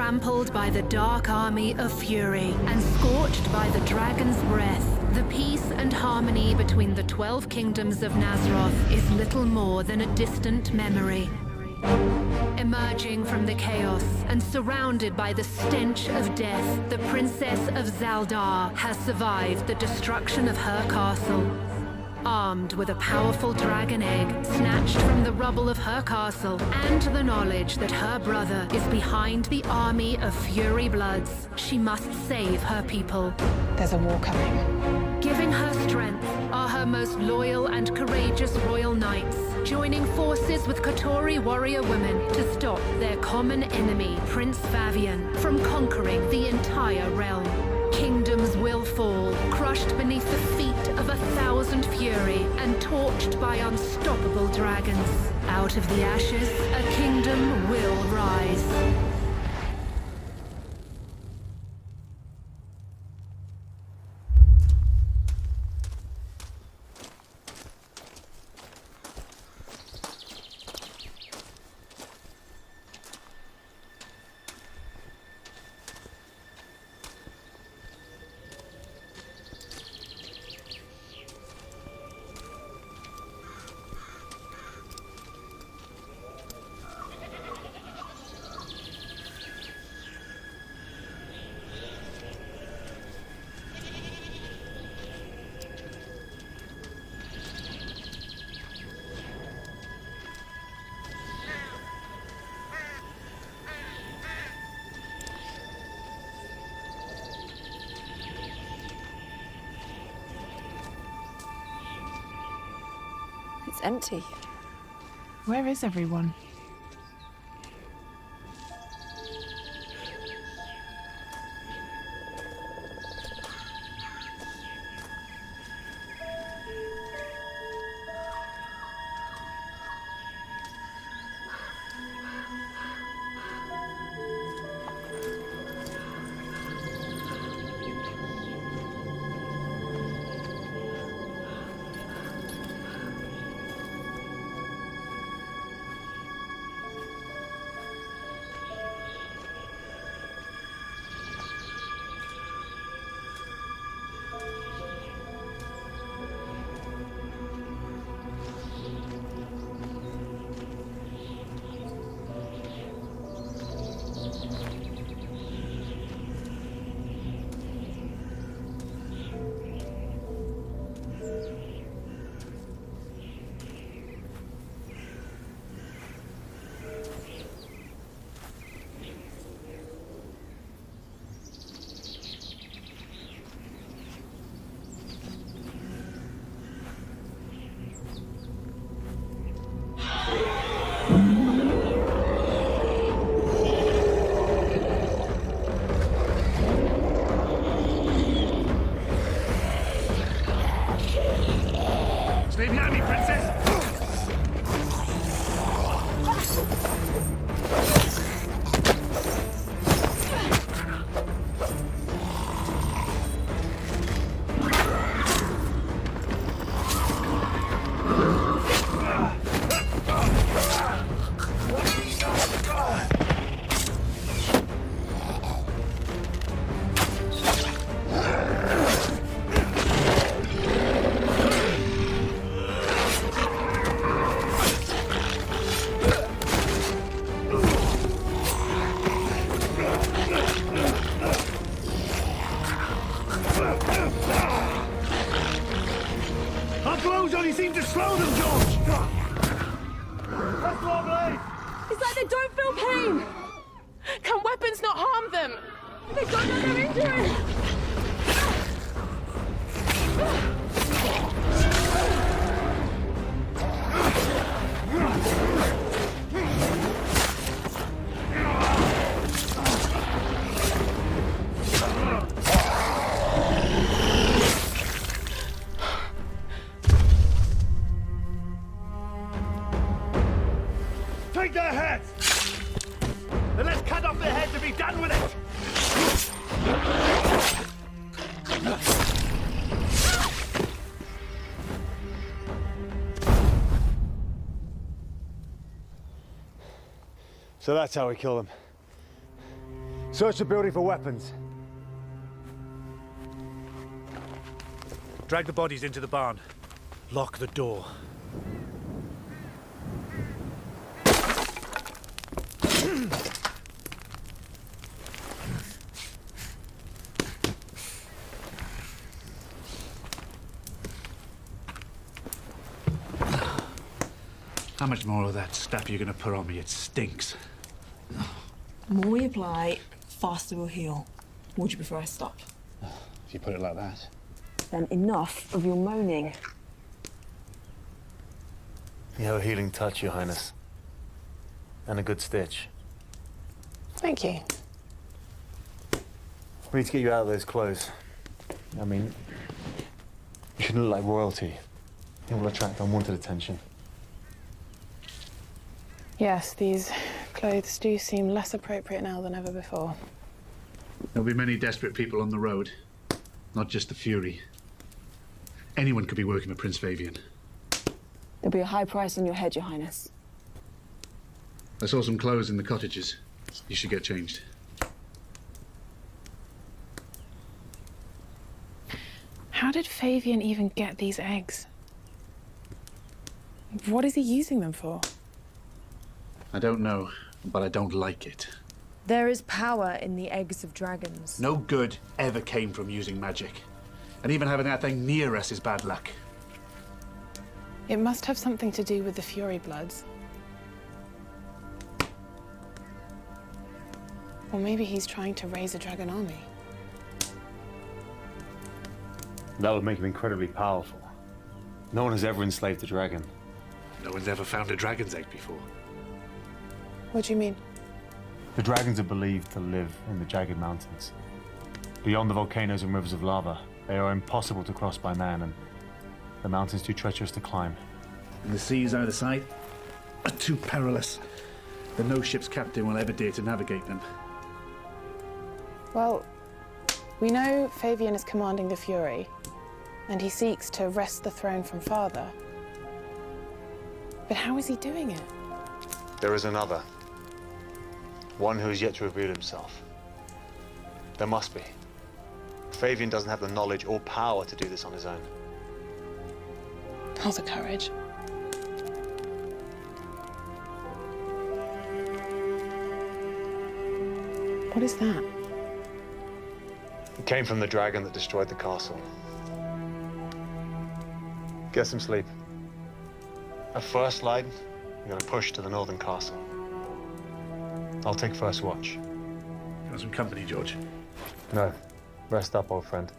trampled by the dark army of fury and scorched by the dragon's breath, the peace and harmony between the 12 kingdoms of Nazroth is little more than a distant memory. Emerging from the chaos and surrounded by the stench of death, the Princess of Zaldar has survived the destruction of her castle. Armed with a powerful dragon egg snatched from the rubble of her castle and the knowledge that her brother is behind the army of Fury Bloods, she must save her people. There's a war coming. Giving her strength are her most loyal and courageous royal knights, joining forces with Kotori warrior women to stop their common enemy, Prince Favian, from conquering the entire realm. Kingdoms will fall, crushed beneath the feet of 1,000 fury and torched by unstoppable dragons. Out of the ashes, a kingdom will rise. It's empty. Where is everyone? Stay behind me, princess! Our blows only seem to slow them, George! That's more blade! It's like they don't feel pain! Can weapons not harm them? They don't know they're injured! Take their heads! And let's cut off their heads and be done with it! So that's how we kill them. Search the building for weapons. Drag the bodies into the barn. Lock the door. How much more of that stuff are you gonna put on me? It stinks. The more we apply, faster we'll heal. Would you prefer I stop? If you put it like that. Then enough of your moaning. You have a healing touch, Your Highness. And a good stitch. Thank you. We need to get you out of those clothes. I mean, you shouldn't look like royalty. It will attract unwanted attention. Yes, these clothes do seem less appropriate now than ever before. There'll be many desperate people on the road. Not just the Fury. Anyone could be working for Prince Fabian. There'll be a high price on your head, Your Highness. I saw some clothes in the cottages. You should get changed. How did Fabian even get these eggs? What is he using them for? I don't know, but I don't like it. There is power in the eggs of dragons. No good ever came from using magic. And even having that thing near us is bad luck. It must have something to do with the Fury Bloods. Or maybe he's trying to raise a dragon army. That would make him incredibly powerful. No one has ever enslaved a dragon. No one's ever found a dragon's egg before. What do you mean? The dragons are believed to live in the jagged mountains. Beyond the volcanoes and rivers of lava, they are impossible to cross by man, and the mountains too treacherous to climb. And the seas either side are too perilous that no ship's captain will ever dare to navigate them. Well, we know Fabian is commanding the Fury, and he seeks to wrest the throne from Father. But how is he doing it? There is another. One who is yet to reveal himself. There must be. Fabian doesn't have the knowledge or power to do this on his own. Oh, the courage. What is that? It came from the dragon that destroyed the castle. Get some sleep. At first light, we're gonna push to the northern castle. I'll take first watch. You want some company, George? No. Rest up, old friend.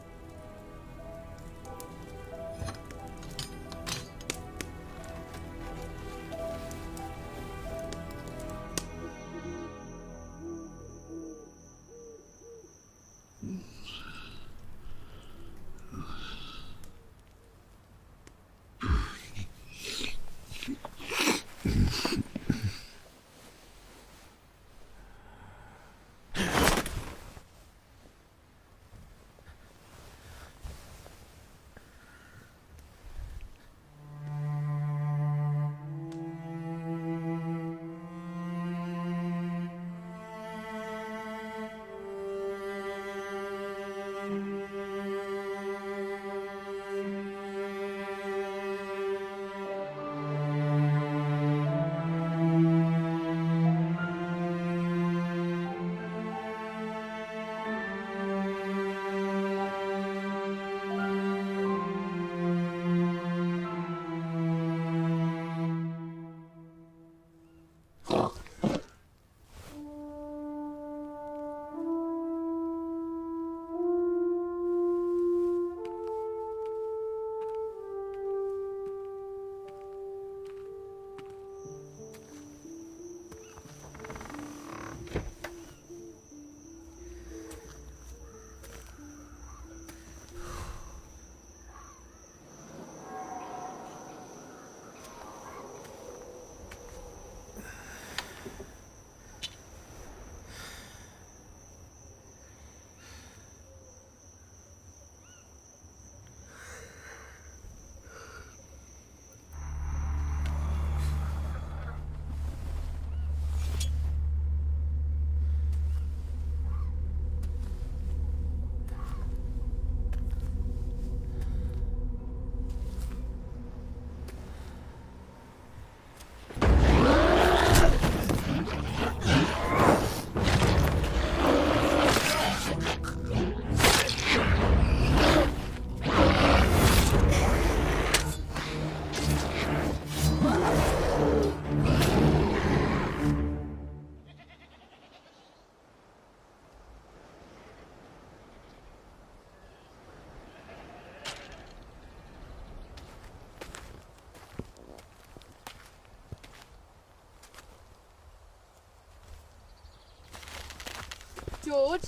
George?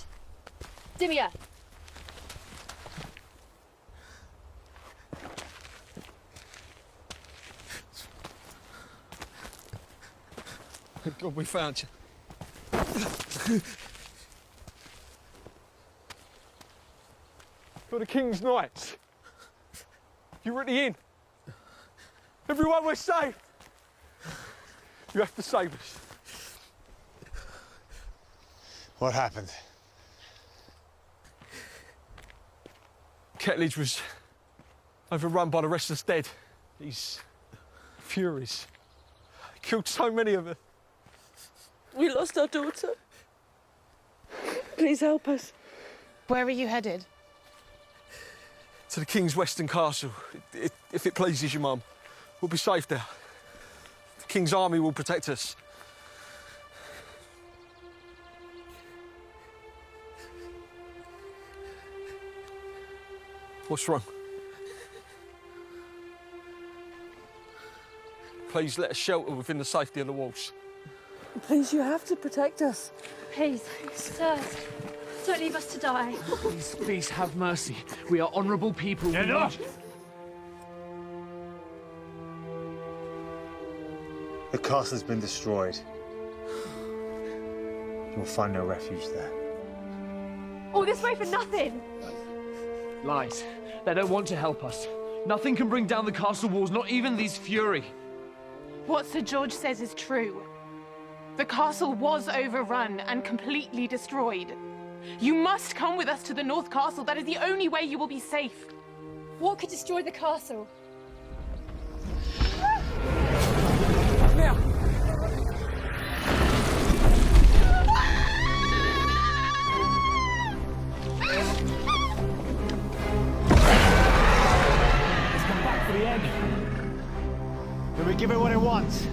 Dimia. Thank God we found you. You're the King's Knights. You're at the inn. Everyone, we're safe. You have to save us. What happened? Kettlage was overrun by the restless dead. These furies killed so many of us. We lost our daughter. Please help us. Where are you headed? To the King's Western Castle, if it pleases you, Mum. We'll be safe there. The King's army will protect us. What's wrong? Please let us shelter within the safety of the walls. Please, you have to protect us. Please, sirs, don't leave us to die. Please, please have mercy. We are honourable people. Enough! The castle's been destroyed. You'll find no refuge there. All this way for nothing. Lies. They don't want to help us. Nothing can bring down the castle walls, not even these fury. What Sir George says is true. The castle was overrun and completely destroyed. You must come with us to the North Castle. That is the only way you will be safe. What could destroy the castle? Now! Let's come back for the egg. Then we give it what it wants.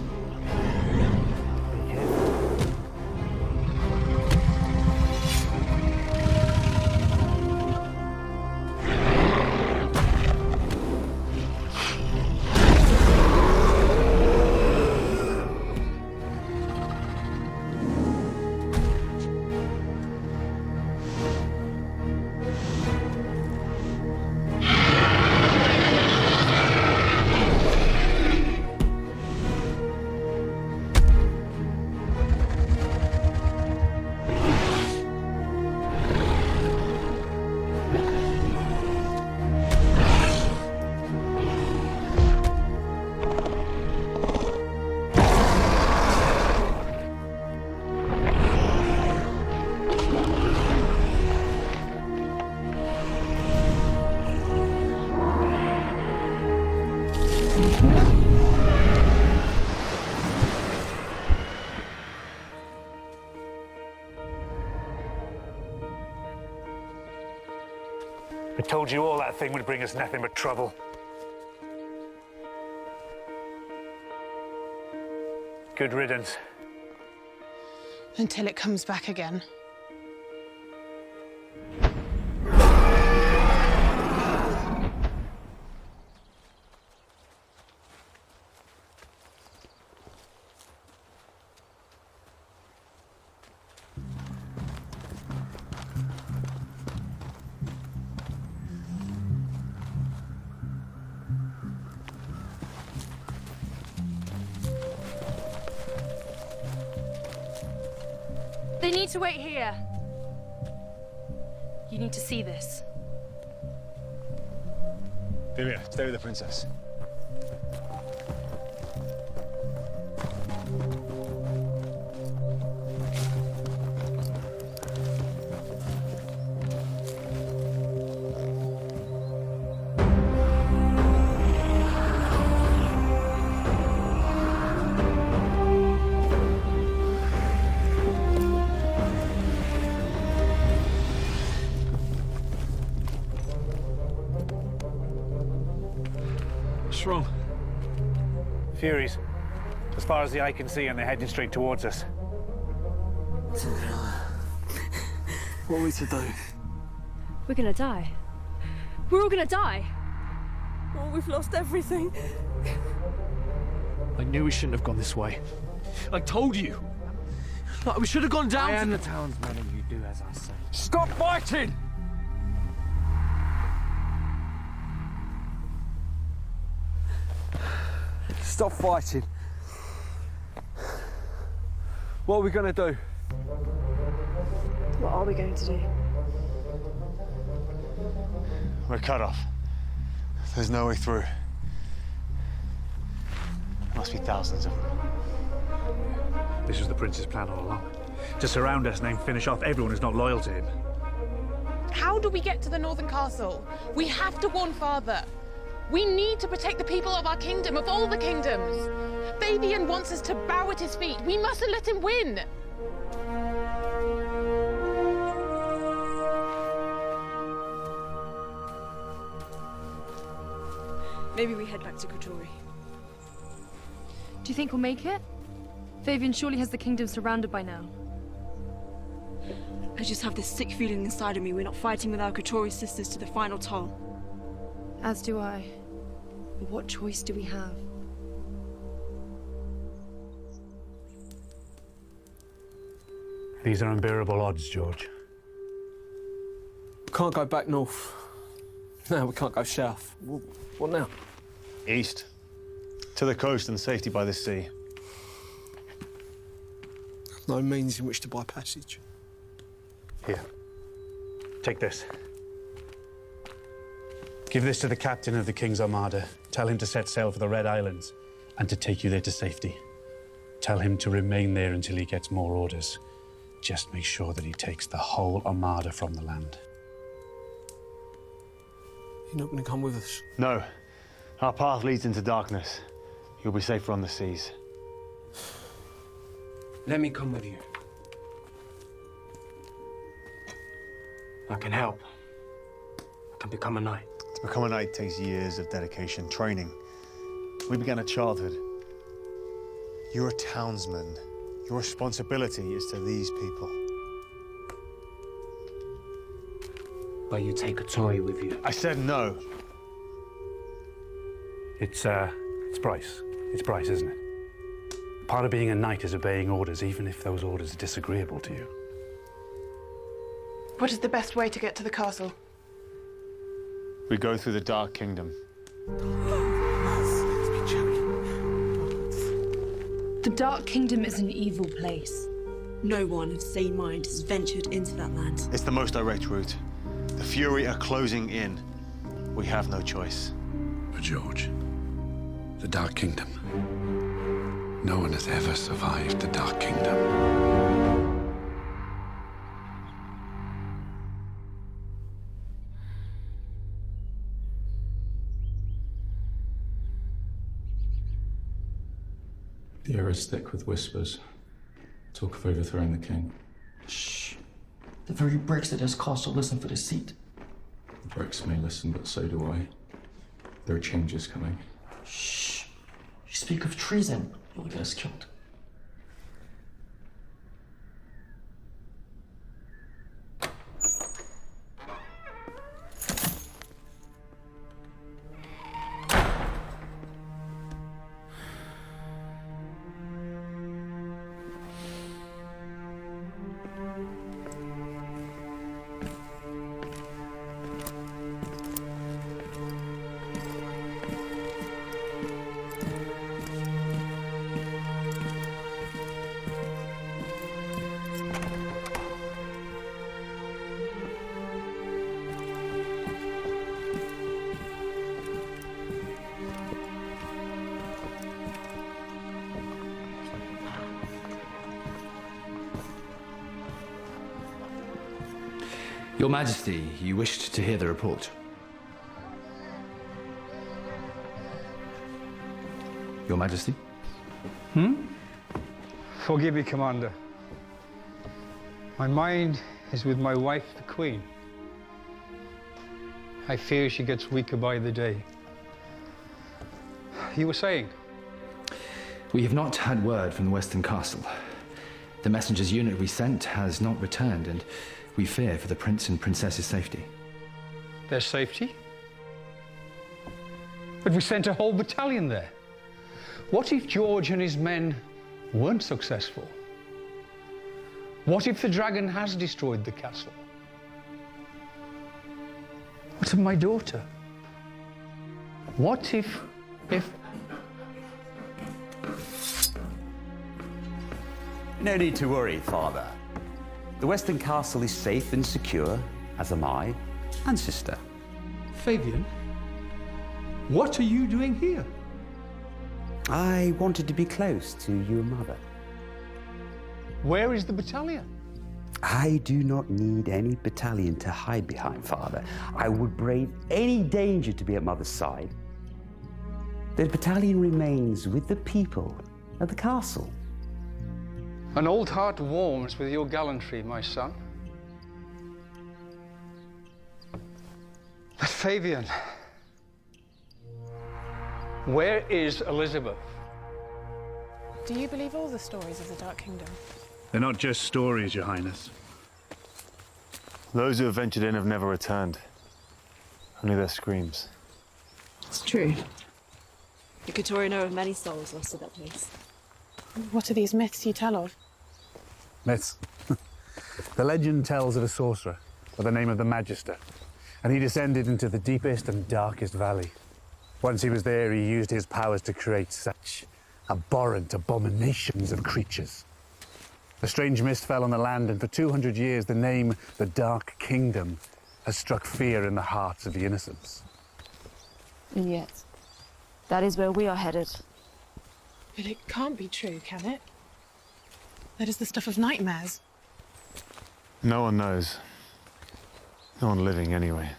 I told you all that thing would bring us nothing but trouble. Good riddance. Until it comes back again. They need to wait here. You need to see this. Dimia, stay with the princess. What's wrong? Furies. As far as the eye can see, and they're heading straight towards us. What are we to do? We're gonna die. We're all gonna die. Oh, we've lost everything. I knew we shouldn't have gone this way. I told you. Like, we should have gone down. I am the townsman and you do as I say. Stop fighting! Stop fighting. What are we going to do? What are we going to do? We're cut off. There's no way through. Must be thousands of them. This was the prince's plan all along. To surround us and then finish off everyone who's not loyal to him. How do we get to the northern castle? We have to warn father. We need to protect the people of our kingdom, of all the kingdoms. Fabian wants us to bow at his feet. We mustn't let him win. Maybe we head back to Kotori. Do you think we'll make it? Fabian surely has the kingdom surrounded by now. I just have this sick feeling inside of me we're not fighting with our Kotori sisters to the final toll. As do I. But what choice do we have? These are unbearable odds, George. Can't go back north. No, we can't go south. What now? East. To the coast and safety by the sea. No means in which to buy passage. Here. Take this. Give this to the captain of the King's Armada. Tell him to set sail for the Red Islands and to take you there to safety. Tell him to remain there until he gets more orders. Just make sure that he takes the whole Armada from the land. You're not going to come with us? No. Our path leads into darkness. You'll be safer on the seas. Let me come with you. I can help. I can become a knight. To become a knight takes years of dedication, training. We began at childhood. You're a townsman. Your responsibility is to these people. But you take a toy with you. I said no. It's price. It's price, isn't it? Part of being a knight is obeying orders, even if those orders are disagreeable to you. What is the best way to get to the castle? We go through the Dark Kingdom. The Dark Kingdom is an evil place. No one of sane mind has ventured into that land. It's the most direct route. The Fury are closing in. We have no choice. But George, the Dark Kingdom. No one has ever survived the Dark Kingdom. The air is thick with whispers. Talk of overthrowing the king. Shh. The very bricks that has caused to listen for the seat. The bricks may listen, but so do I. There are changes coming. Shh. You speak of treason. You'll get us killed. Your Majesty, you wished to hear the report. Your Majesty? Forgive me, Commander. My mind is with my wife, the Queen. I fear she gets weaker by the day. You were saying? We have not had word from the Western Castle. The messenger's unit we sent has not returned, and we fear for the Prince and Princess's safety. Their safety? But we sent a whole battalion there. What if George and his men weren't successful? What if the dragon has destroyed the castle? What of my daughter? What if... No need to worry, Father. The Western Castle is safe and secure, as am I, and sister. Fabian, what are you doing here? I wanted to be close to your mother. Where is the battalion? I do not need any battalion to hide behind, Father. I would brave any danger to be at Mother's side. The battalion remains with the people of the castle. An old heart warms with your gallantry, my son. But Fabian, where is Elizabeth? Do you believe all the stories of the Dark Kingdom? They're not just stories, Your Highness. Those who have ventured in have never returned. Only their screams. It's true. The Kotori know of many souls lost to that place. What are these myths you tell of? Myths. The legend tells of a sorcerer by the name of the Magister, and he descended into the deepest and darkest valley. Once he was there, he used his powers to create such abhorrent abominations of creatures. A strange mist fell on the land, and for 200 years the name, the Dark Kingdom, has struck fear in the hearts of the innocents. And yet, that is where we are headed. But it can't be true, can it? That is the stuff of nightmares. No one knows. No one living, anyway.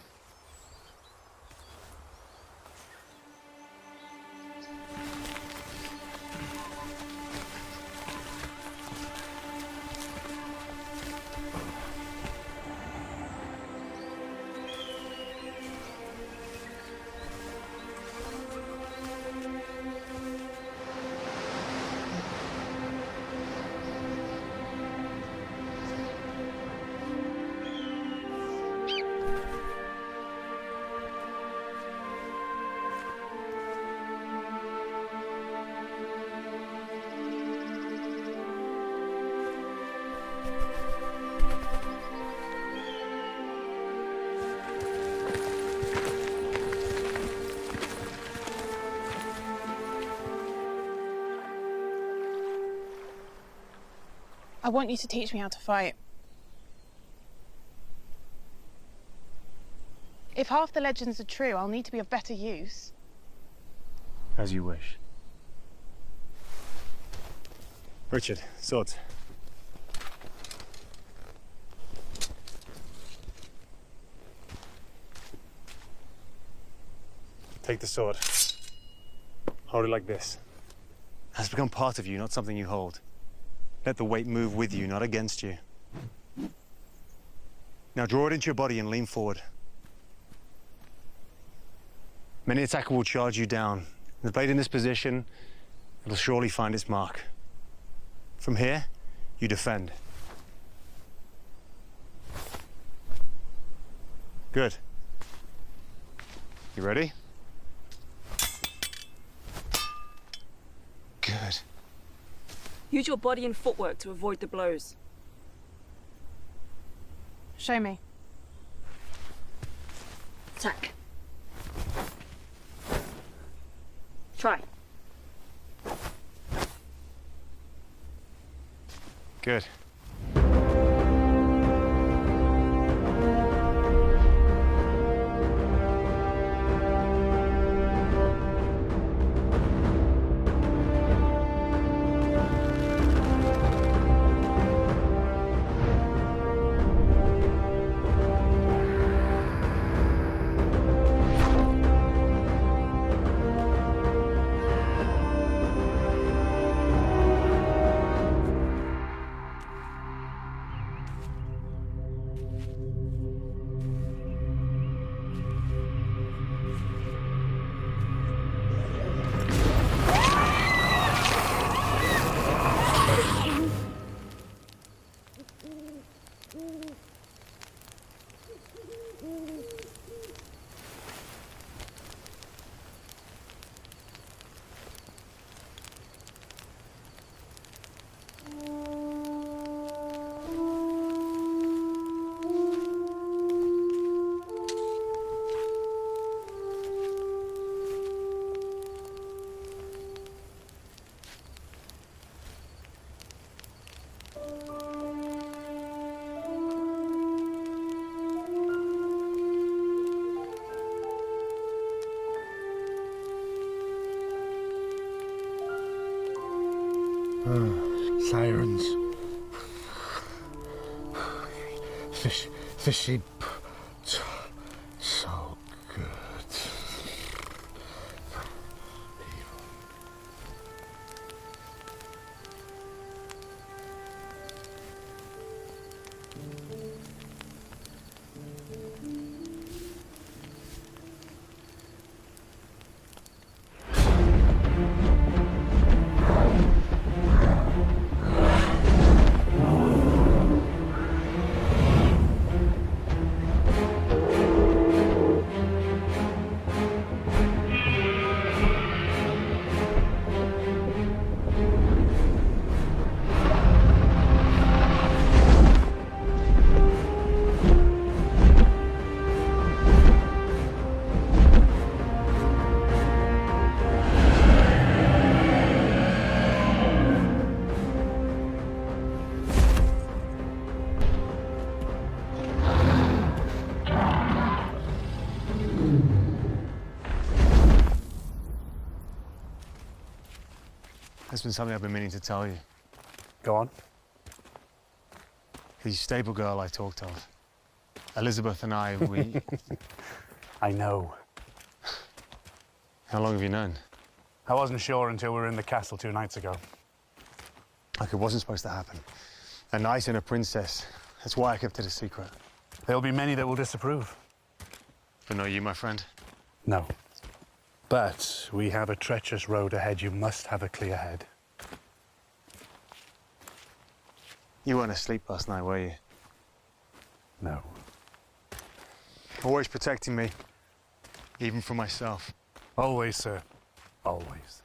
I want you to teach me how to fight. If half the legends are true, I'll need to be of better use. As you wish. Richard, swords. Take the sword. Hold it like this. It has become part of you, not something you hold. Let the weight move with you, not against you. Now draw it into your body and lean forward. Many attacker will charge you down. The blade in this position, it'll surely find its mark. From here, you defend. Good. You ready? Good. Use your body and footwork to avoid the blows. Show me. Attack. Try. Good. Sirens. Fishy. So good. There's been something I've been meaning to tell you. Go on. The stable girl I talked of. Elizabeth and I, we... I know. How long have you known? I wasn't sure until we were in the castle 2 nights ago. Like it wasn't supposed to happen. A knight and a princess. That's why I kept it a secret. There'll be many that will disapprove. But not you, my friend? No. But we have a treacherous road ahead. You must have a clear head. You weren't asleep last night, were you? No. Always protecting me, even from myself. Always, sir. Always.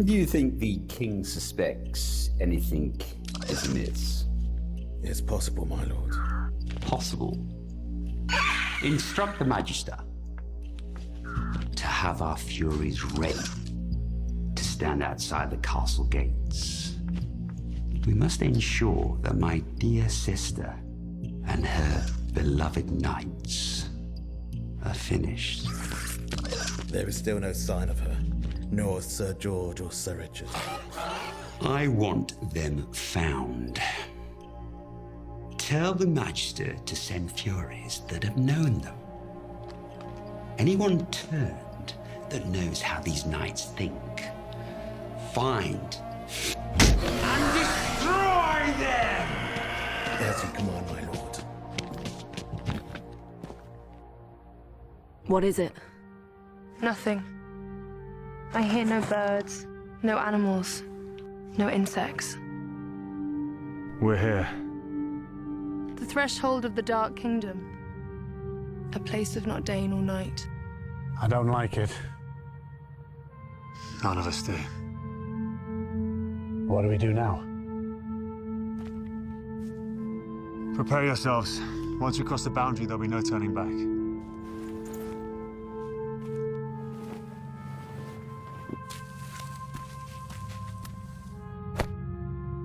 Do you think the king suspects anything is amiss? It's possible, my lord. Possible? Instruct the Magister to have our furies ready to stand outside the castle gates. We must ensure that my dear sister and her beloved knights are finished. There is still no sign of her, nor Sir George or Sir Richard. I want them found. Tell the Magister to send furies that have known them. Anyone turned that knows how these knights think. Find and destroy them! As you command, my lord. What is it? Nothing. I hear no birds, no animals, no insects. We're here. The threshold of the Dark Kingdom. A place of not day nor night. I don't like it. None of us do. What do we do now? Prepare yourselves. Once we cross the boundary, there'll be no turning back.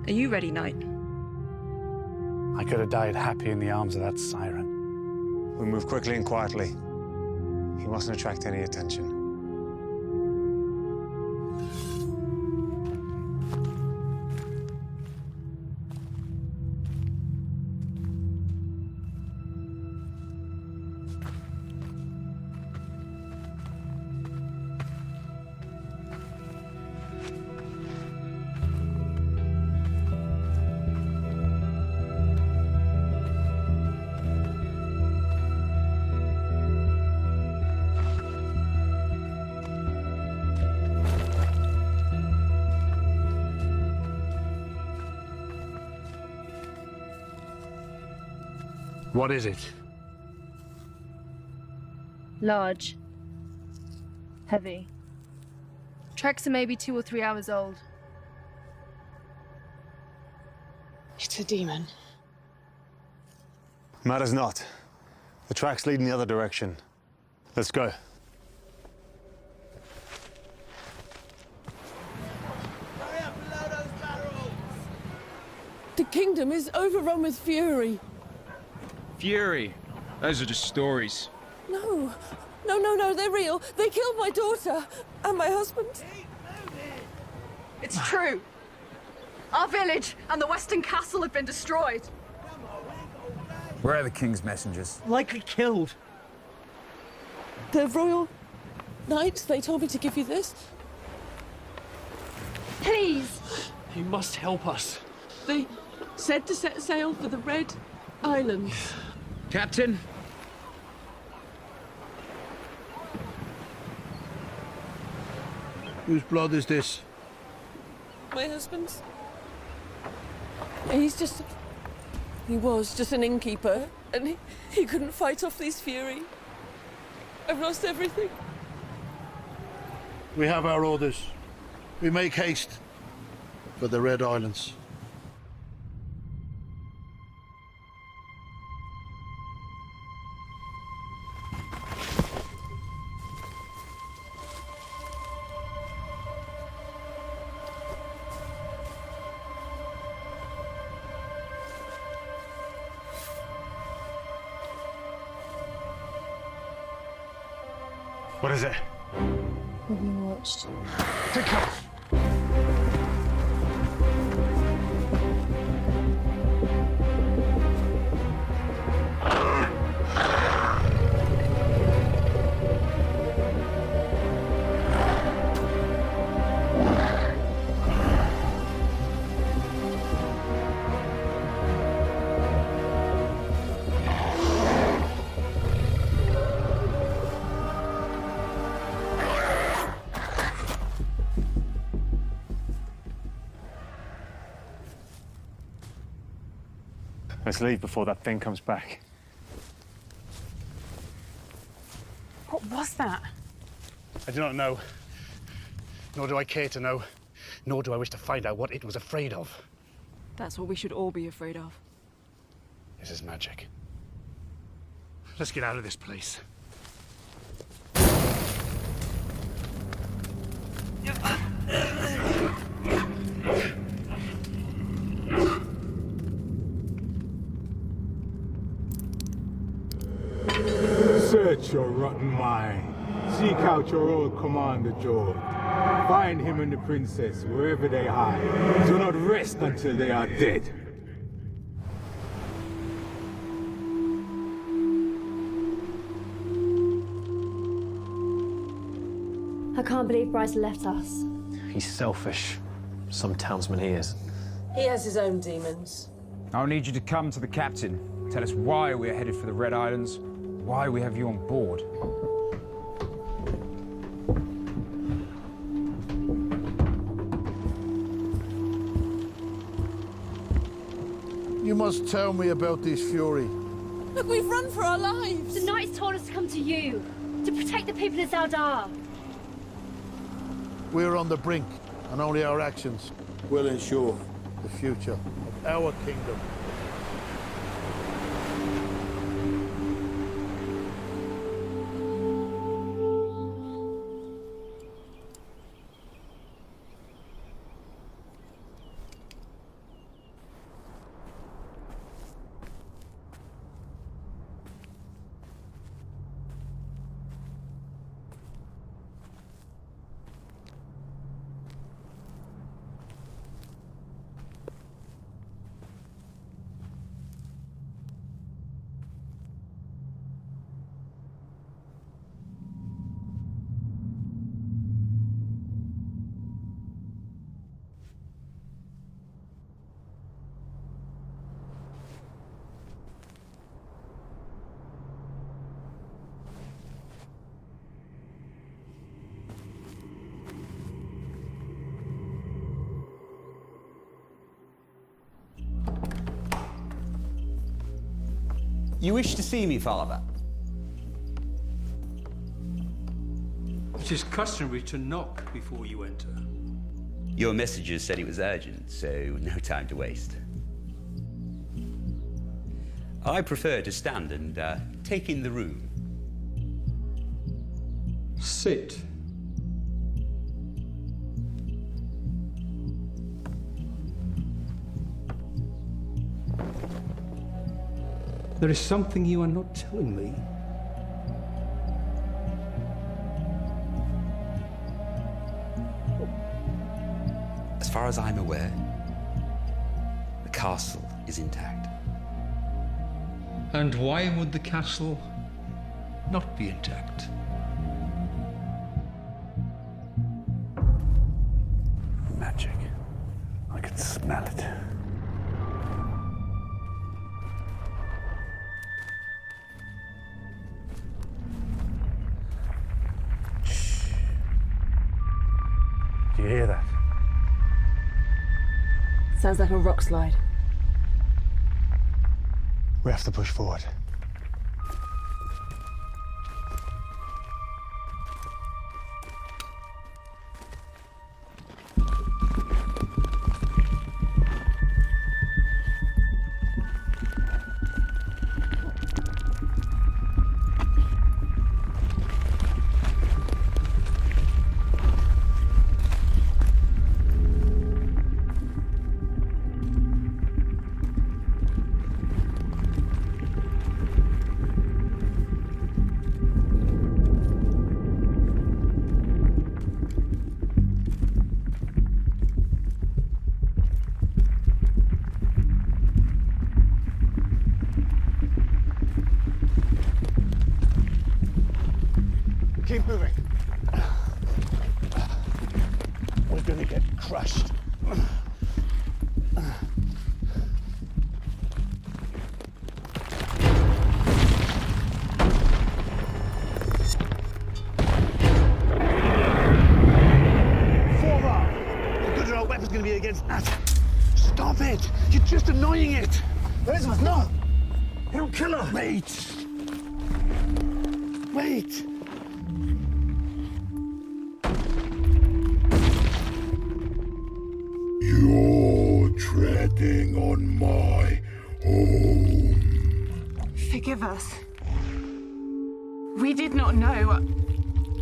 Are you ready, Knight? I could have died happy in the arms of that siren. We'll move quickly and quietly. He mustn't attract any attention. What is it? Large. Heavy. Tracks are maybe 2 or 3 hours old. It's a demon. Matters not. The track's leading the other direction. Let's go. The kingdom is overrun with fury. Fury? Those are just stories. No. No, they're real. They killed my daughter and my husband. It's true. Our village and the Western Castle have been destroyed. Where are the king's messengers? Likely killed. The royal knights, they told me to give you this. Please. You must help us. They said to set sail for the Red Islands. Captain? Whose blood is this? My husband's. He was just an innkeeper, and he couldn't fight off these fury. I've lost everything. We have our orders. We make haste for the Red Islands. What is it? We're being watched. Take cover! Let's leave before that thing comes back. What was that? I do not know. Nor do I care to know. Nor do I wish to find out what it was afraid of. That's what we should all be afraid of. This is magic. Let's get out of this place. Search your rotten mind. Seek out your old commander, George. Find him and the princess wherever they hide. Do not rest until they are dead. I can't believe Bryce left us. He's selfish. Some townsman he is. He has his own demons. I'll need you to come to the captain. Tell us why we're headed for the Red Islands, why we have you on board. You must tell me about this fury. Look, we've run for our lives. The knights told us to come to you, to protect the people of Zaldar. We're on the brink, and only our actions will ensure the future of our kingdom. You wish to see me, Father? It is customary to knock before you enter. Your messengers said it was urgent, so no time to waste. I prefer to stand and take in the room. Sit. There is something you are not telling me. As far as I'm aware, the castle is intact. And why would the castle not be intact? Magic. I can smell it. Shh. Do you hear that? Sounds like a rock slide. We have to push forward. Keep moving. We're gonna get crushed. Form up. How good are our weapons gonna be against that? Stop it! You're just annoying it! Elizabeth, no! It'll kill her! Wait! Wait! You're treading on my home. Forgive us. We did not know.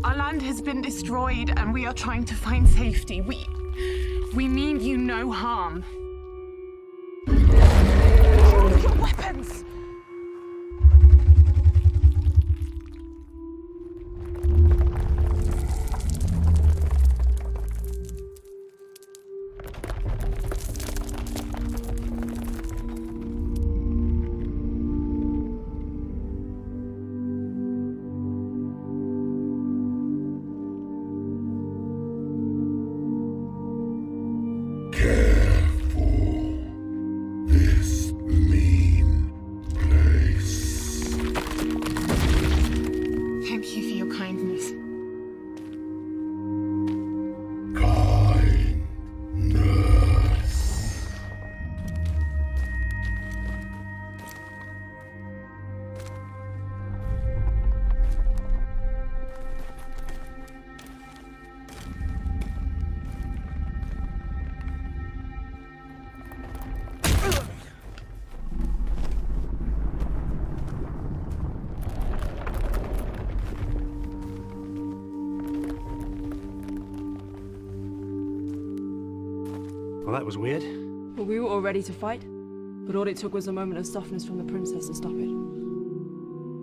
Our land has been destroyed and we are trying to find safety. We mean you no harm. Hold your weapons! Thank you for your kindness. Well, that was weird. Well, we were all ready to fight, but all it took was a moment of softness from the princess to stop it.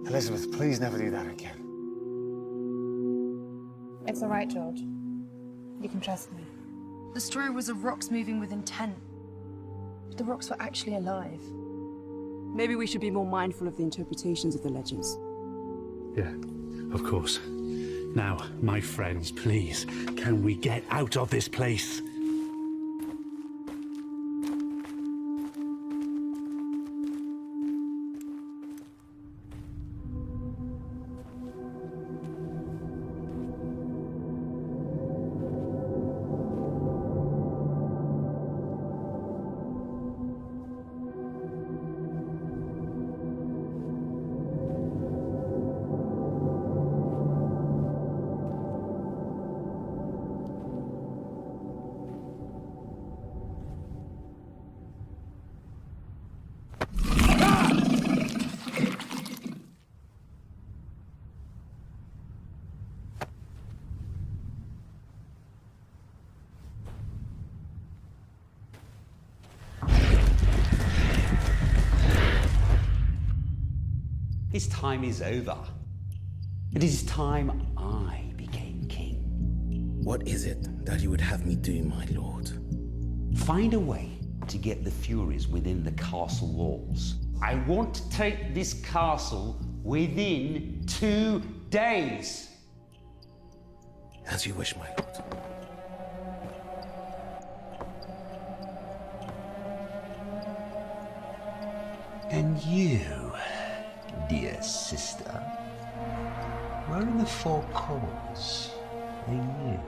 Elizabeth, please never do that again. It's all right, George. You can trust me. The story was of rocks moving with intent. The rocks were actually alive. Maybe we should be more mindful of the interpretations of the legends. Yeah, of course. Now, my friends, please, can we get out of this place? His time is over. It is time I became king. What is it that you would have me do, my lord? Find a way to get the Furies within the castle walls. I want to take this castle within 2 days. As you wish, my lord. And you, dear sister, where in the four corners are you?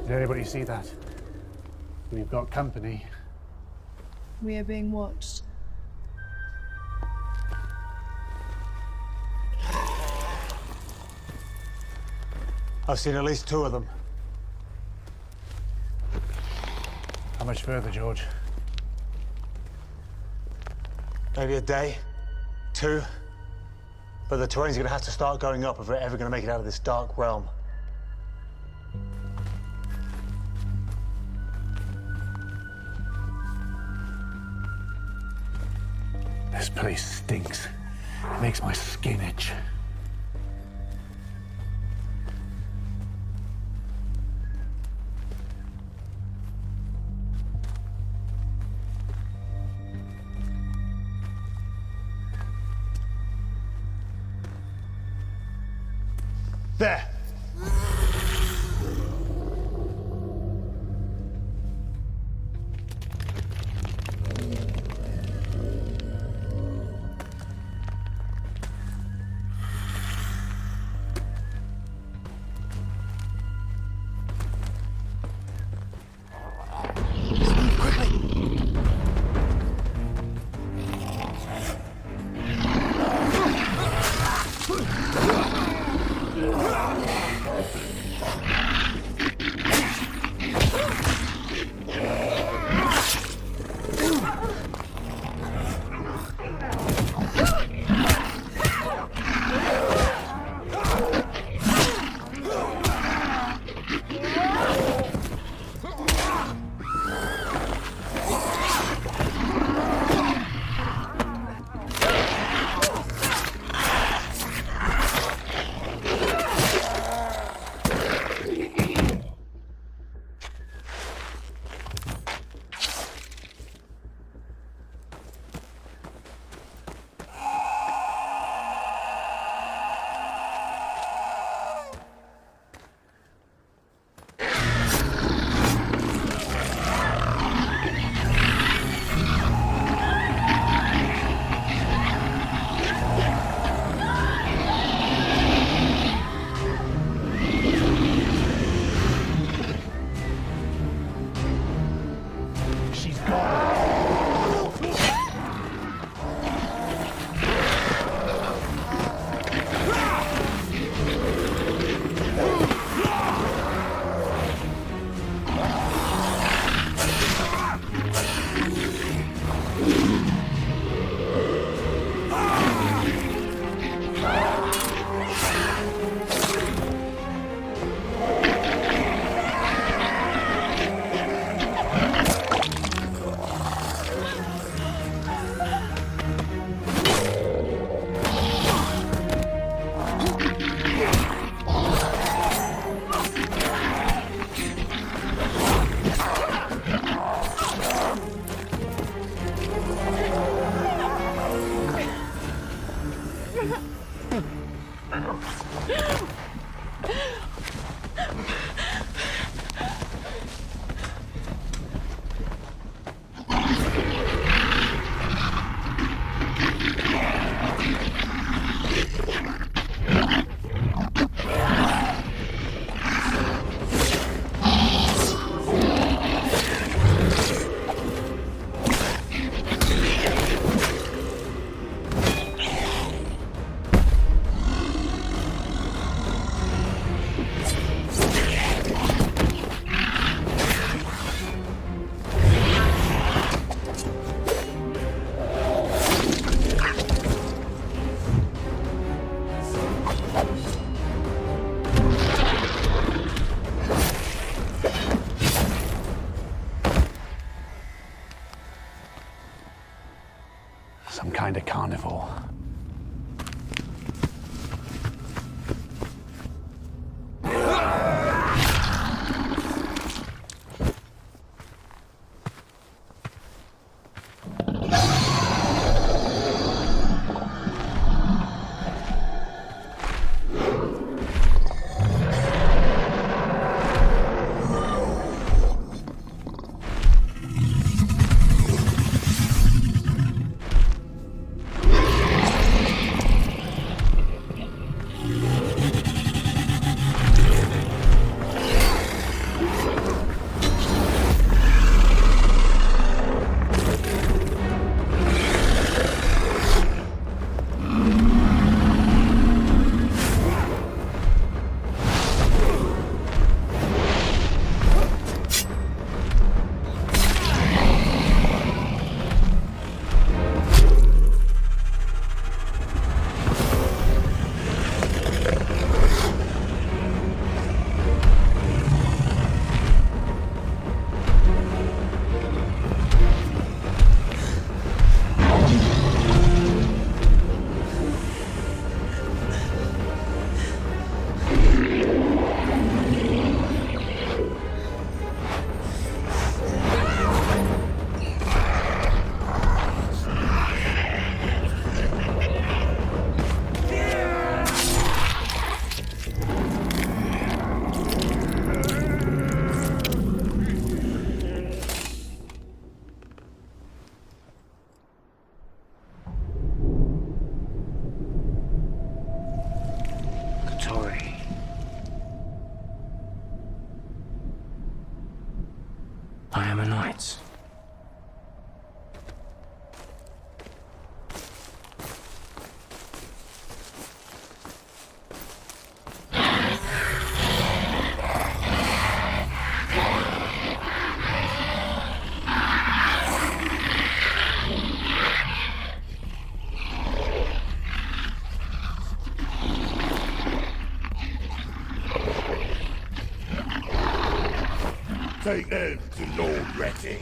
Did anybody see that? We've got company. We are being watched. I've seen at least 2 of them. How much further, George? Maybe a day, 2. But the terrain's gonna have to start going up if we're ever gonna make it out of this dark realm. This place stinks. It makes my skin itch. There! carnivore. I am a knight. Take them to Lord Retting.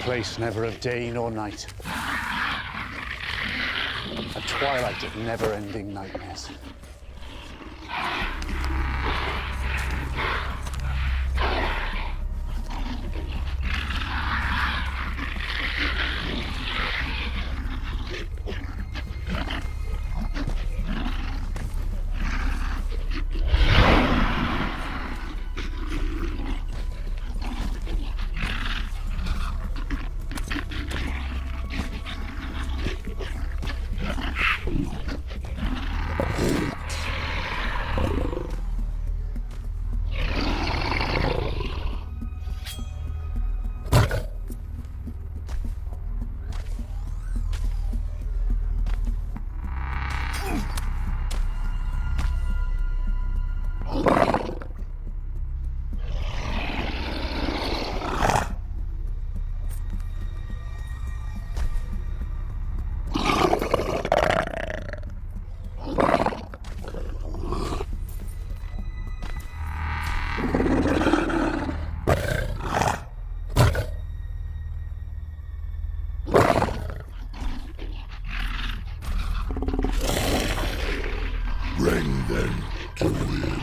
Place never of day nor night. A twilight of never-ending nightmares. Bring them to him.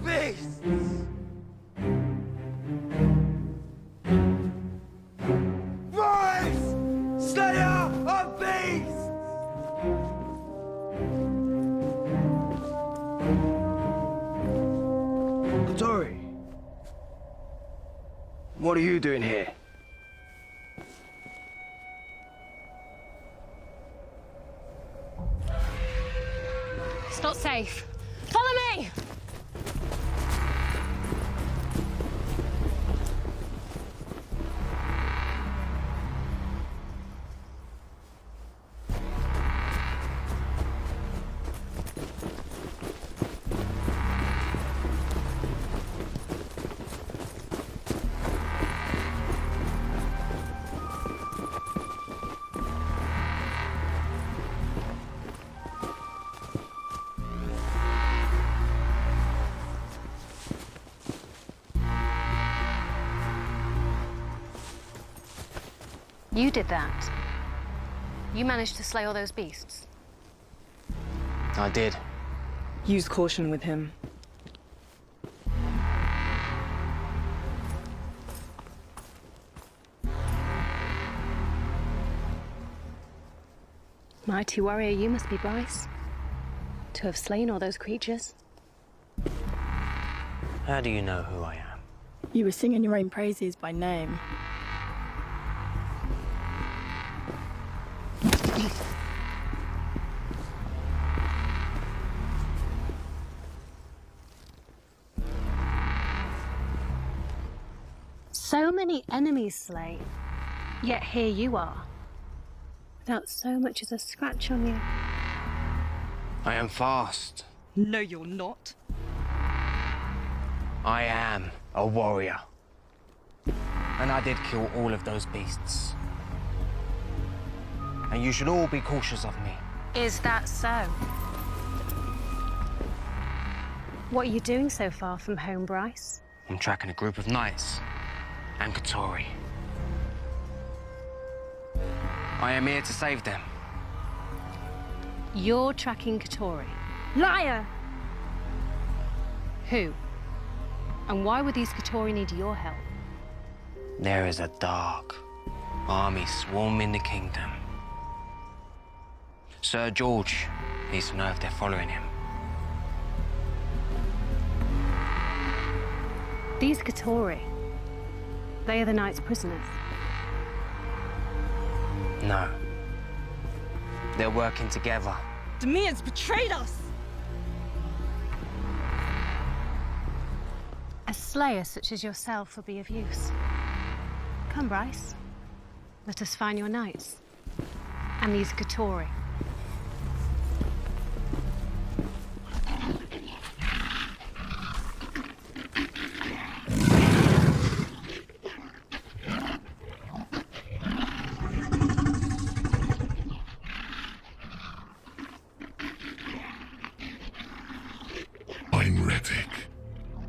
beasts! Rise! Slayer of beasts! Tori, what are you doing here? It's not safe. Follow me! You did that. You managed to slay all those beasts. I did. Use caution with him. Mighty warrior you must be, Bryce. To have slain all those creatures. How do you know who I am? You were singing your own praises by name. So many enemies slain, yet here you are, without so much as a scratch on you. I am fast. No, you're not. I am a warrior. And I did kill all of those beasts. And you should all be cautious of me. Is that so? What are you doing so far from home, Bryce? I'm tracking a group of knights and Katori. I am here to save them. You're tracking Katori. Liar! Who? And why would these Katori need your help? There is a dark army swarming the kingdom. Sir George needs to know if they're following him. These Katori, they are the Knight's prisoners. No. They're working together. Demian's betrayed us! A slayer such as yourself will be of use. Come, Bryce. Let us find your knights. And these Katori. I'm Retic,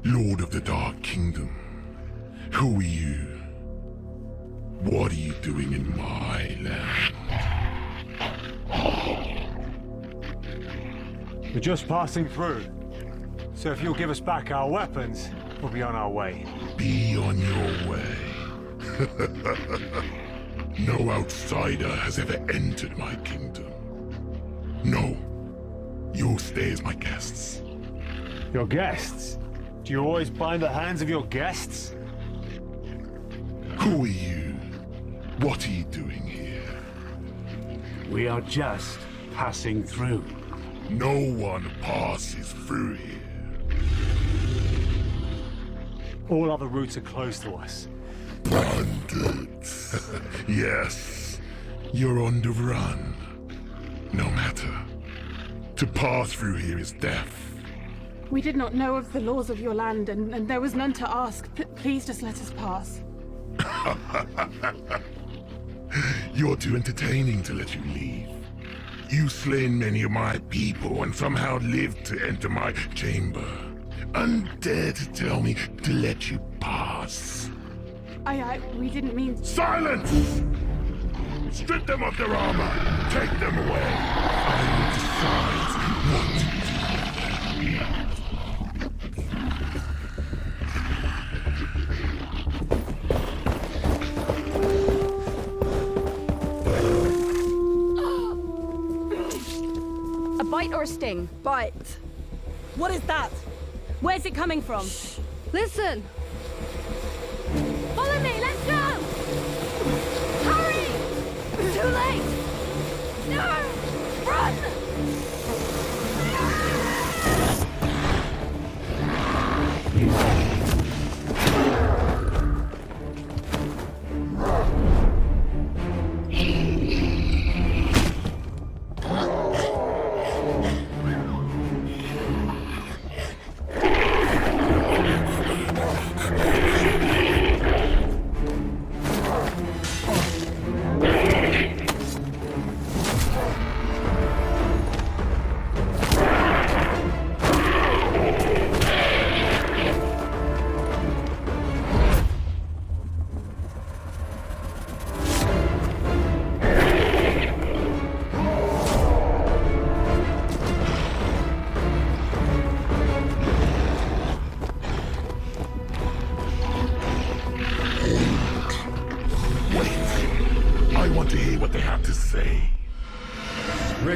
Lord of the Dark Kingdom. Who are you? What are you doing in my land? We're just passing through. So if you'll give us back our weapons, we'll be on our way. Be on your way. No outsider has ever entered my kingdom. No. You'll stay as my guests. Your guests? Do you always bind the hands of your guests? Who are you? What are you doing here? We are just passing through. No one passes through here. All other routes are closed to us. Bandits. Yes, you're on the run. No matter. To pass through here is death. We did not know of the laws of your land, and there was none to ask. Please just let us pass. You're too entertaining to let you leave. You've slain many of my people and somehow lived to enter my chamber. And dare to tell me to let you pass. We didn't mean... Silence! Strip them of their armor. Take them away. I will decide what to do. bite or a sting? Bite. What is that? Where's it coming from? Listen. Follow me, let's go! Hurry! Too late! No! Run!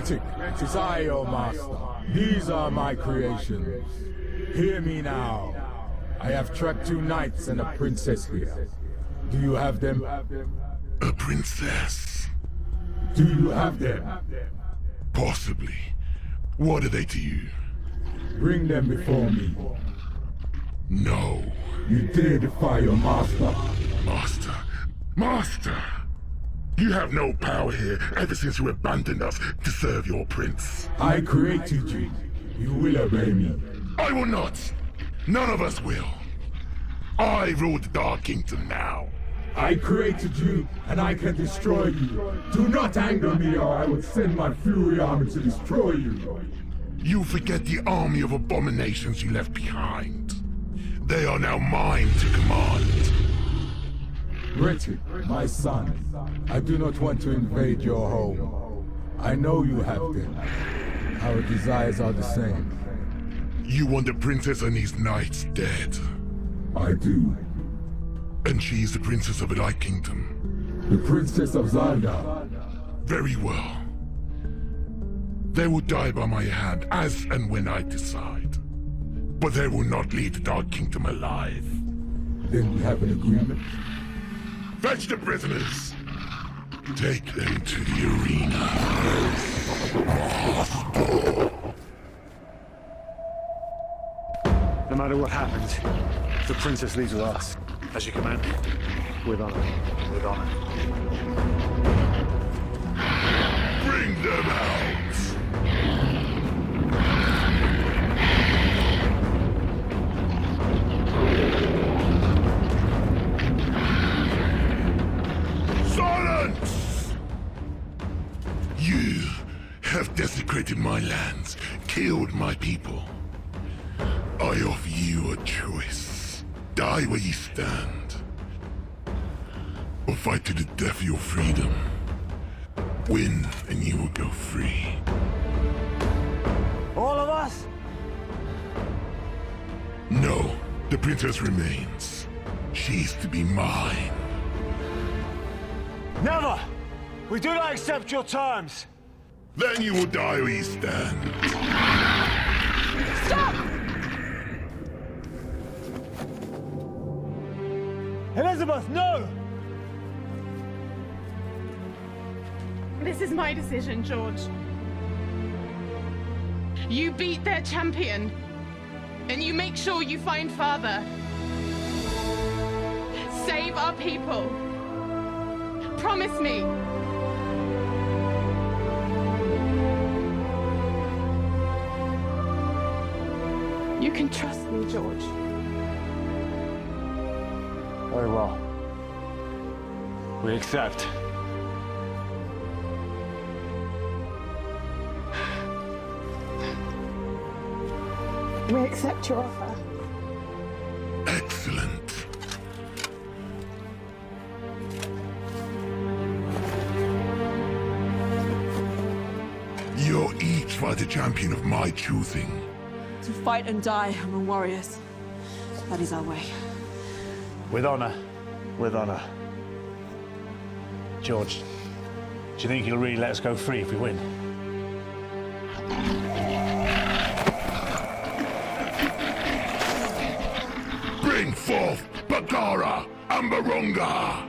It is I, your master. These are my creations. Hear me now. I have trapped 2 knights and a princess here. Do you have them? A princess? Do you have them? Possibly. What are they to you? Bring them before me. No. You dare defy your master. Master? Master! You have no power here ever since you abandoned us to serve your prince. I created you. You will obey me. I will not. None of us will. I rule the Dark Kingdom now. I created you, and I can destroy you. Do not anger me, or I will send my fury army to destroy you. You forget the army of abominations you left behind. They are now mine to command. Richard, my son, I do not want to invade your home. I know you have them. Our desires are the same. You want the princess and these knights dead? I do. And she is the princess of the Dark Kingdom? The princess of Zelda. Very well. They will die by my hand as and when I decide. But they will not leave the Dark Kingdom alive. Then we have an agreement? Fetch the prisoners! Take them to the arena. No matter what happens, the princess leaves with us. As you command. With honor. With honor. Bring them out! Silence! You have desecrated my lands, killed my people. I offer you a choice. Die where you stand. Or fight to the death for your freedom. Win and you will go free. All of us? No, the princess remains. She's to be mine. Never! We do not accept your terms! Then you will die where you stand. Stop! Elizabeth, no! This is my decision, George. You beat their champion, and you make sure you find Father. Save our people. Promise me. You can trust me, George. Very well. We accept. We accept your offer. Excellent. You're each fighter champion of my choosing. To fight and die among warriors. That is our way. With honor. With honor. George, do you think he'll really let us go free if we win? Bring forth Bagara and Barunga!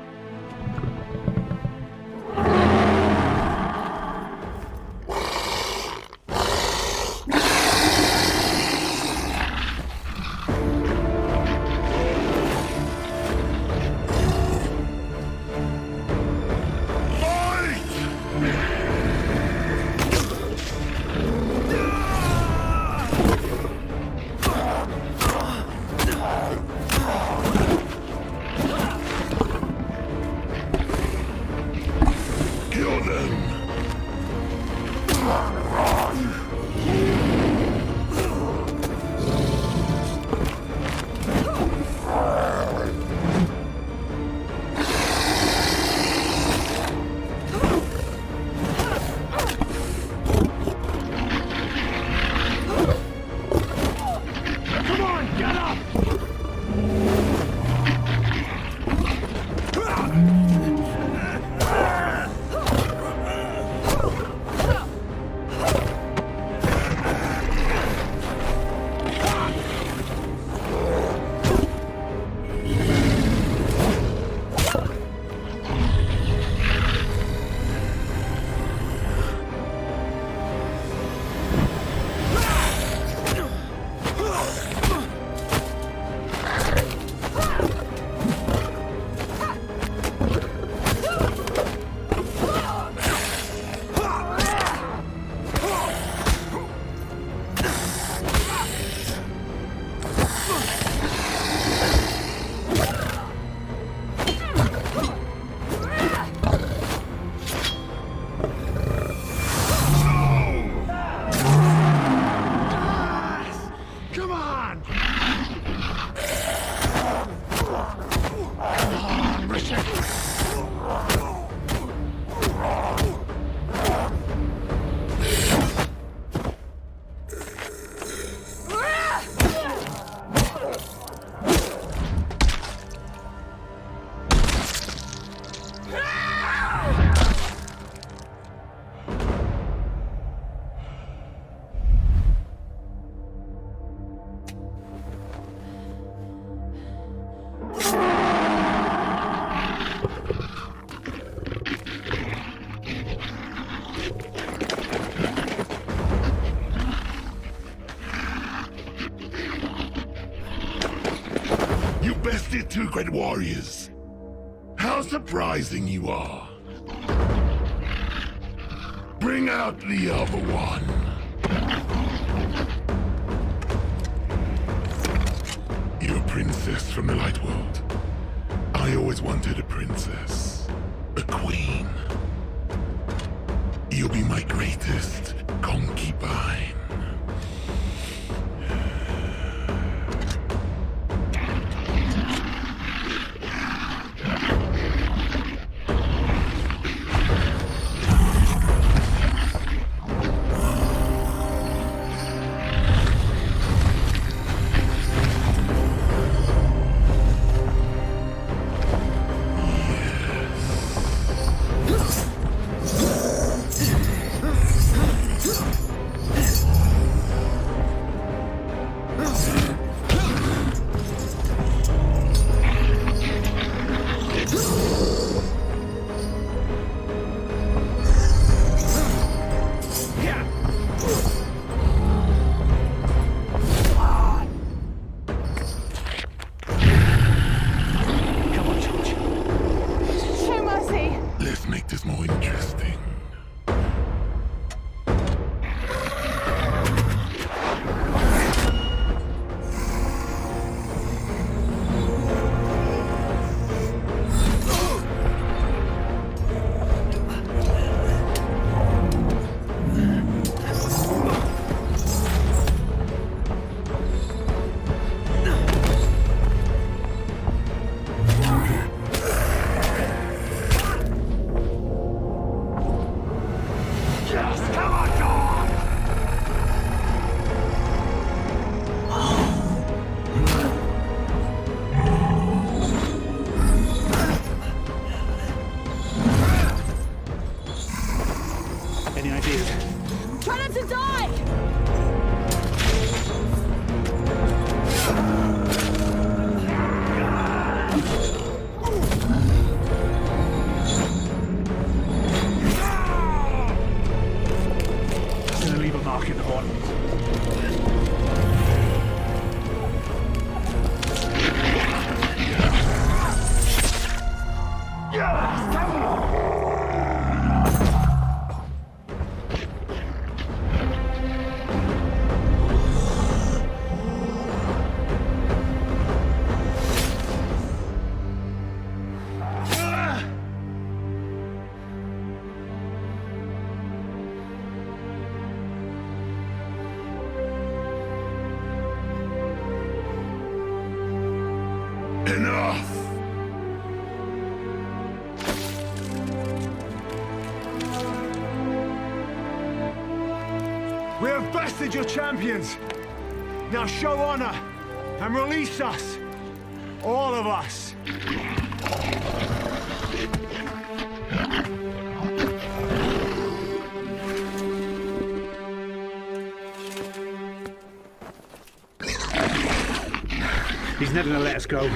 Bested two great warriors. How surprising you are. Bring out the other one. You're a princess from the light world. I always wanted a princess. A queen. You'll be my greatest concubine. Enough! We have bested your champions. Now show honor and release us. All of us. He's never gonna let us go.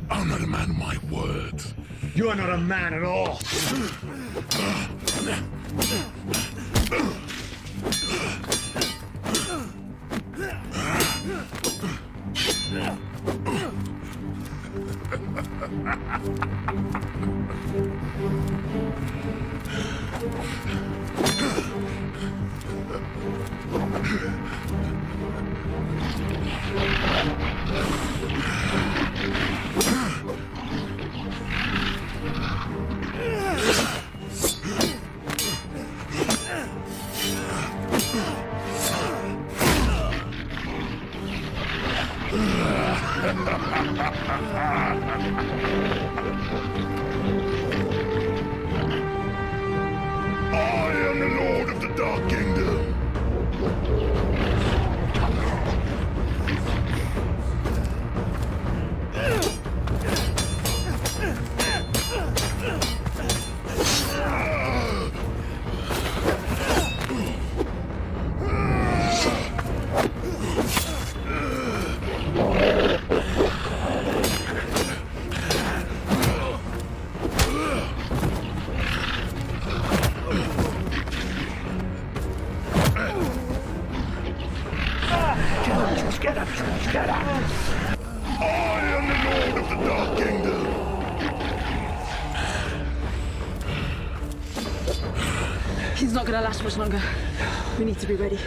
I'm not a man of my word. You are not a man at all. I am the Lord of the Dark Kingdom. Get up! I am the Lord of the Dark Kingdom. He's not gonna last much longer. We need to be ready.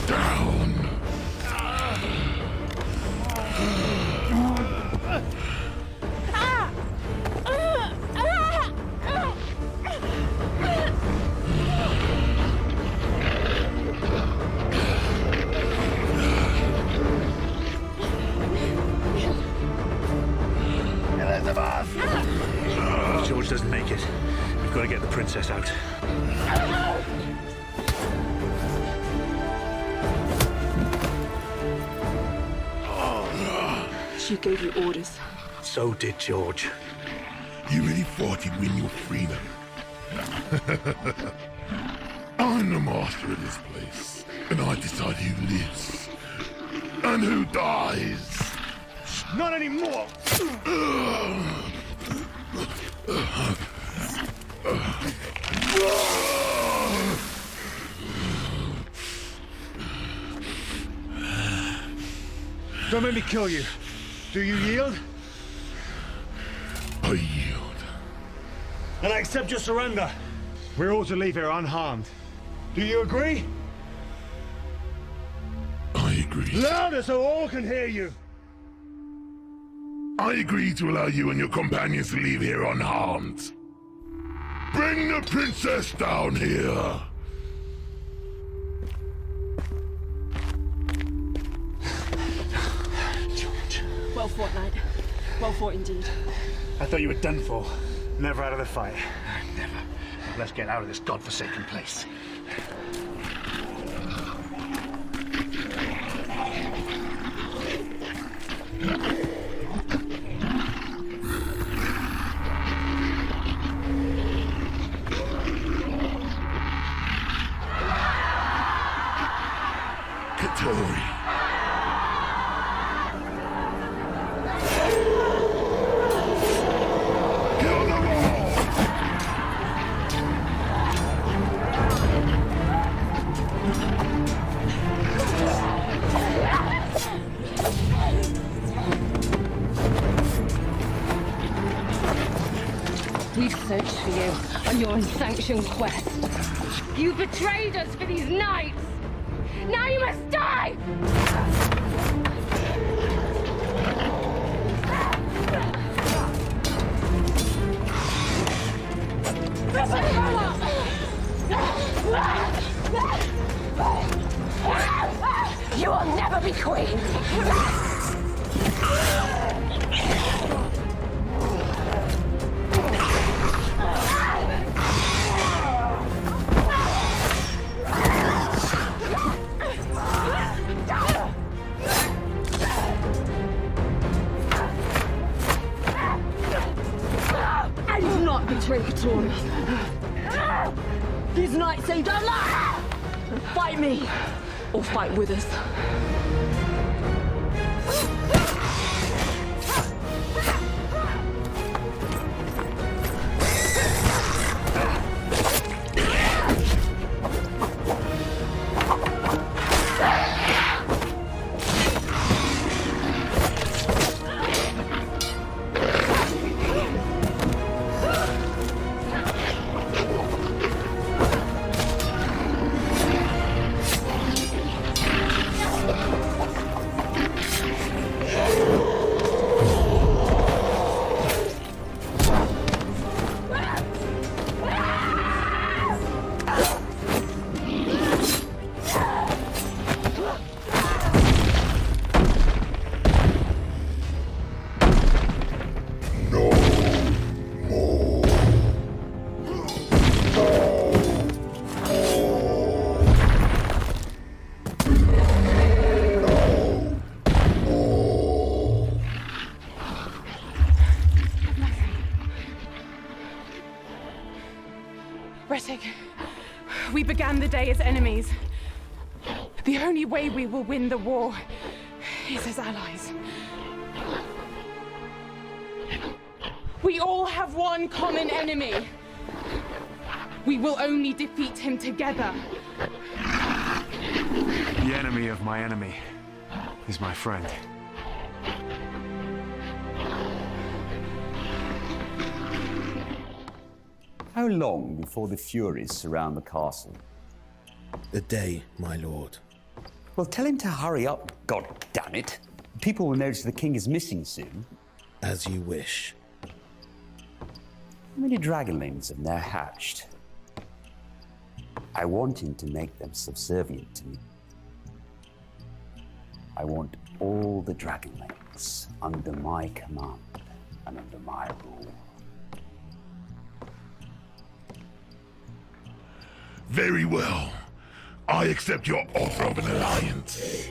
Down. If George doesn't make it, we've got to get the princess out. She gave you orders. So did George. You really thought you'd win your freedom? I'm the master of this place, and I decide who lives and who dies. Not anymore! Don't make me kill you. Do you yield? I yield. Then I accept your surrender. We're all to leave here unharmed. Do you agree? I agree. Louder so all can hear you. I agree to allow you and your companions to leave here unharmed. Bring the princess down here. George. Well fought, knight. Well fought indeed. I thought you were done for. Never out of the fight. Never. Let's get out of this godforsaken place. Katori. Kill them all! We've searched for you on your unsanctioned quest. You betrayed us for these knights! Now you must die! You will never be queen! I did not betray Katori. These knights saved our lives! Fight me, or fight with us. We began the day as enemies. The only way we will win the war is as allies. We all have one common enemy. We will only defeat him together. The enemy of my enemy is my friend. How long before the Furies surround the castle? A day, my lord. Well, tell him to hurry up, god damn it. People will notice the king is missing soon. As you wish. How many dragonlings have now hatched? I want him to make them subservient to me. I want all the dragonlings under my command and under my rule. Very well. I accept your offer of an alliance.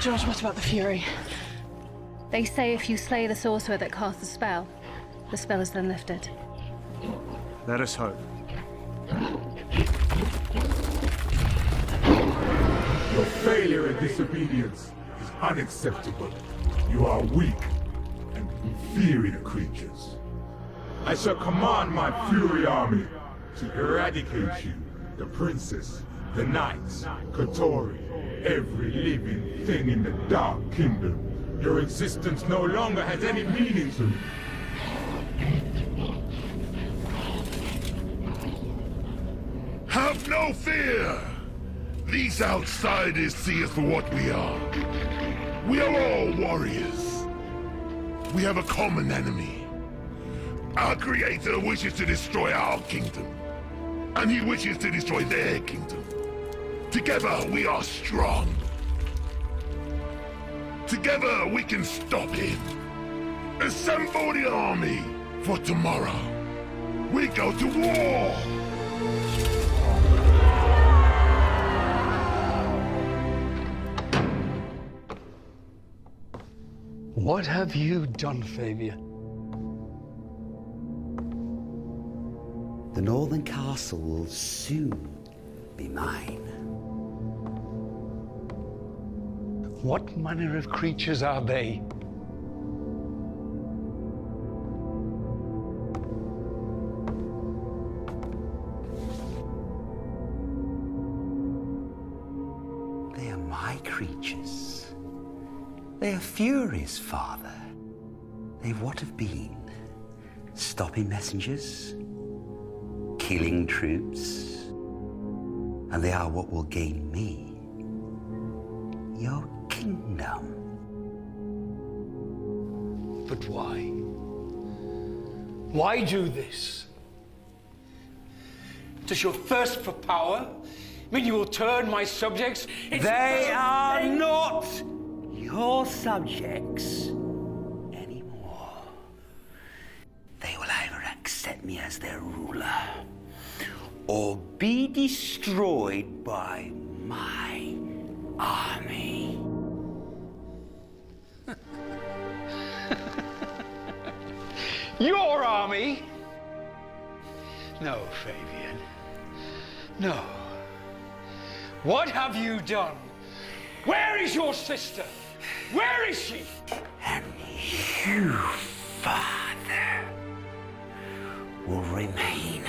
George, what about the Fury? They say if you slay the sorcerer that casts the spell is then lifted. Let us hope. Your failure and disobedience is unacceptable. You are weak and inferior creatures. I shall command my Fury army to eradicate you, the princess, the knights, Katori, every living thing in the Dark Kingdom. Your existence no longer has any meaning to me. Have no fear! These outsiders see us for what we are. We are all warriors. We have a common enemy. Our creator wishes to destroy our kingdom, and he wishes to destroy their kingdom. Together we are strong. Together we can stop him. Assemble the army for tomorrow. We go to war! What have you done, Fabian? The northern castle will soon be mine. What manner of creatures are they? They are my creatures. They are furies, Father. They what have been. Stopping messengers, killing troops, and they are what will gain me your kingdom. But why? Why do this? Does your thirst for power mean you will turn my subjects into... They are not your subjects. Accept me as their ruler, or be destroyed by my army. Your army? No, Fabian. No. What have you done? Where is your sister? Where is she? And you, Father, will remain